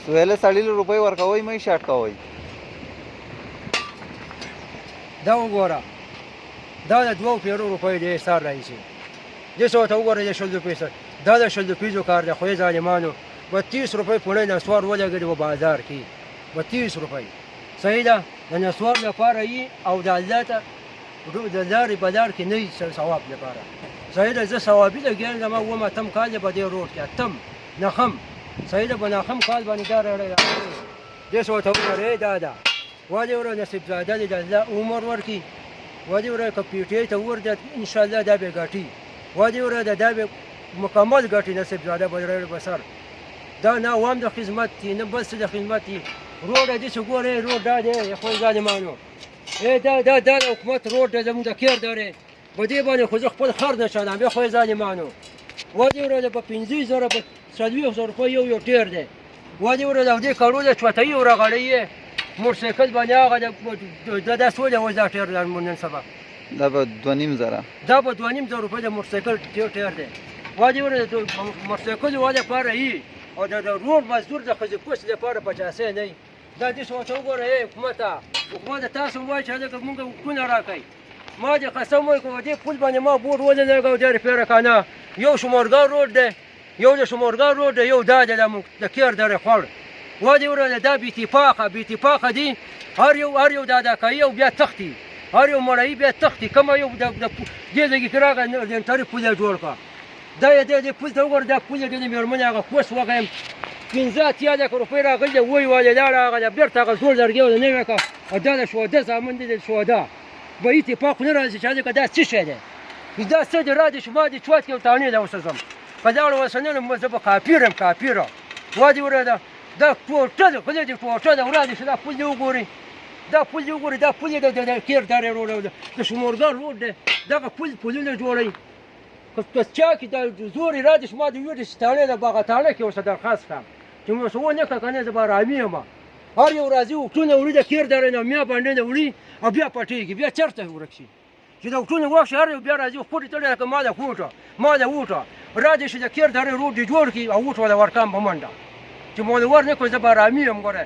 سویله سړي له روپۍ ورکوئ مه یې شاټ کوئ. دا وګوره دا د 2 پیرو روپۍ دی سار راهیسې دې څه ورته وګوره د 100 روپۍ سره دا د 100 پیزو کار دی خو یې ظالمانو به 30 روپۍ پوړۍ نسوار ولګېدې په بازار کې به 30 روپۍ صحیح ده د نسوار لپاره یي او د الله ته د لارې په لار کې نه وي ثواب لپاره صحیح ده زه ثوابي لګیا زما اووم اتم کال دی په دې روډ کې اتم نخم صحیح ده په نخم کال باندې دا راړی دې څه ورته وګوره دا ده ولې وره نصیب زاده دې د الله عمر ورکړي ولې وره که پیټۍ ته ورده انشاءالله دا به ګټي ولې وره دا به مکمل ګټي نصیب زاده به راړی بسر دا نه عوام د خدمت دي نه بل څه د خدمت دي روډ دې چې ګورې روډ دا دی خو ظالمانو دا حکومت روډ دی زموږ د کیر دارې په دې باندې خو زه خپل خر نه چلم بیا خو ظالمانو ولې وره په 50,000 په 40,000 روپۍ یو ټیر دی ولې وره د دې کارو د چوتۍ ورغړی موټرسایکل باندې هغه دا څومره اوس دا ټیر نن سبا دا به 2,500 دا به 2,500 روپۍ د موټرسایکل ټیر دی ولې وره د موټرسایکل والا لپاره یي او د روډ مزدور د ښځې پوست لپاره 50 نه وي دا دې څه ورته وګوره حکومت تاسو وایئ چې هلکه مونږ حقونه راکئ ما دې قسم وکړو دې پل باندې ما بورډ ولګاو دې ریپېره کنه یو شمارګاه روډ دی یو د شمارګاه روډ دی یو دا دی د کیر درې خوړ ولې وره دا بې اتفاقه دي هر یو دا کوي او بیا تښتي هر یو مړی بیا تښتي کومه یو دې ځای کې راغی انټري پل یې جوړ کړه دا یې دې پل ته وګوره دا پل یې د مېرمنې هغه کوس وغیم 15 لکه روپۍ راغلي وایي والې لاړه هغه بېرته هغه زوړ لرګی ونه نوی کړه او دا د شهدا زامن دی د شهدا به اتفاق نه راځي چې هلکه دا څه شی دی دا څه دی راځي چې ما دې چوت کې تاڼې له وسوځم په دغه اوسنیو زه به کاپیره وادي وره دا ټوټه ده خو دې ټوټه ده وړاندې چې دا پل دې وګورئ دا پل یې د کیر دارې روډ د شمارګاه روډ دی دغه پلونه جوړوي که چا کې دا زور یې راځي چې ما د ویډیو چې تاڼې ده باغه تاڼه کې ورته درخواست کړم چې مو څه ونه کړه که نه زه به ارامي یم هر یو راځي وختونه وړي د کیر دارې نه میا باندې نه وړي او بیا پټېږي بیا چېرته ورک شي چې د وختونه واخشي هر یو بیا راځي خوټې تړي لکه ما د ووټه راځي چې د کیر دارې روډ دې جوړ کړي او ووټ وله ورکړم په منډه چې مو ور نه کړو زه به ارامي یم ګوره